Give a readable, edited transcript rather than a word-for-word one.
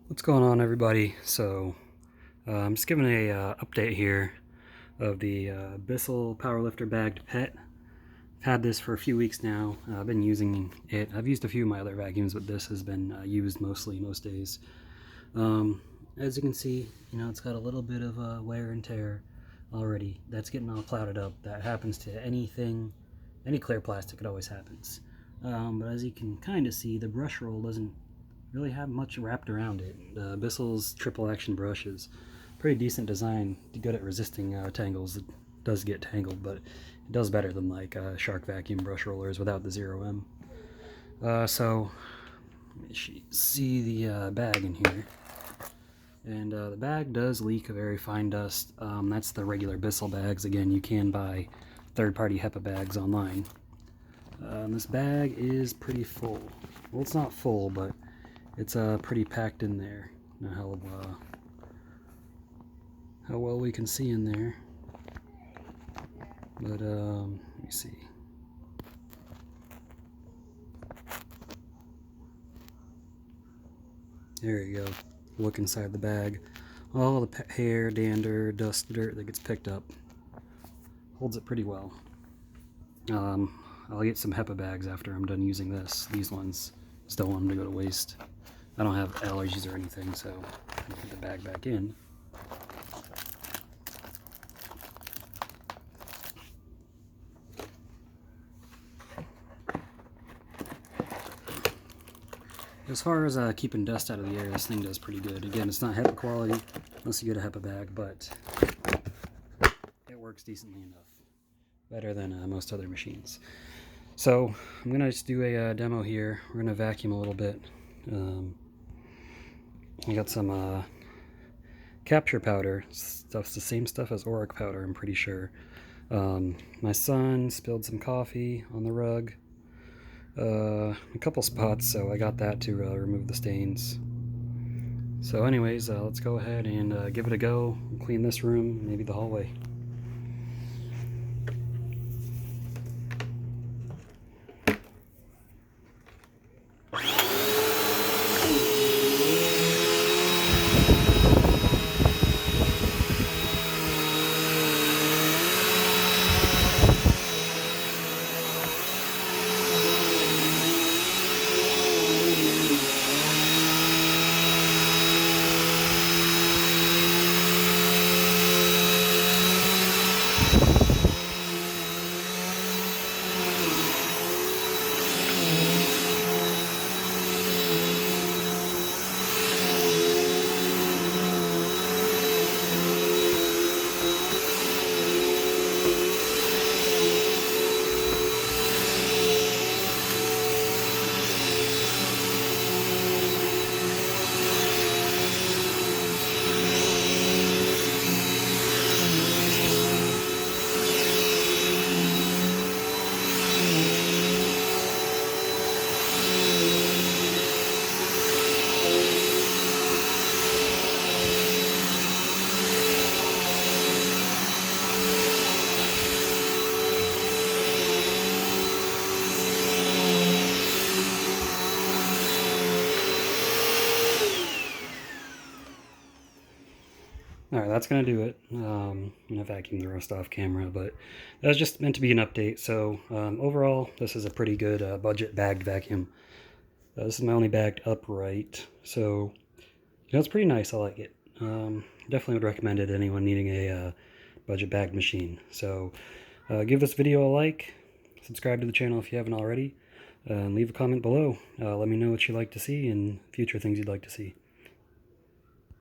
What's going on, everybody? So I'm just giving a update here of the Bissell Powerlifter bagged pet. I've had this for a few weeks now. I've been using it. I've used a few of my other vacuums, but this has been used mostly most days. As you can see, it's got a little bit of wear and tear already. That's getting all clouded up. That happens to anything, any clear plastic. It always happens. But as you can kind of see, the brush roll doesn't really have much wrapped around it. Bissell's triple action brush is pretty decent design, good at resisting tangles. It does get tangled, but it does better than like Shark vacuum brush rollers without the 0M. So see the bag in here, and the bag does leak a very fine dust. That's the regular Bissell bags. Again, you can buy third-party HEPA bags online. This bag is pretty full. Well, it's not full, but it's pretty packed in there. Now how well we can see in there, but let me see. There you go. Look inside the bag. All the hair, dander, dust, dirt that gets picked up holds it pretty well. I'll get some HEPA bags after I'm done using this. These ones, just don't want them to go to waste. I don't have allergies or anything, so I can put the bag back in. As far as keeping dust out of the air, this thing does pretty good. Again, it's not HEPA quality unless you get a HEPA bag, but it works decently enough. Better than most other machines. So I'm going to just do a demo here. We're going to vacuum a little bit. I got some capture powder. Stuff's the same stuff as Oric powder, I'm pretty sure. My son spilled some coffee on the rug. A couple spots, so I got that to remove the stains. So anyways, let's go ahead and give it a go. Clean this room, maybe the hallway. Alright, that's going to do it. I'm going to vacuum the rest off camera, but that was just meant to be an update. So overall, this is a pretty good budget bagged vacuum. This is my only bagged upright, so it's pretty nice. I like it. Definitely would recommend it to anyone needing a budget bagged machine. So give this video a like, subscribe to the channel if you haven't already, and leave a comment below. Let me know what you'd like to see and future things you'd like to see.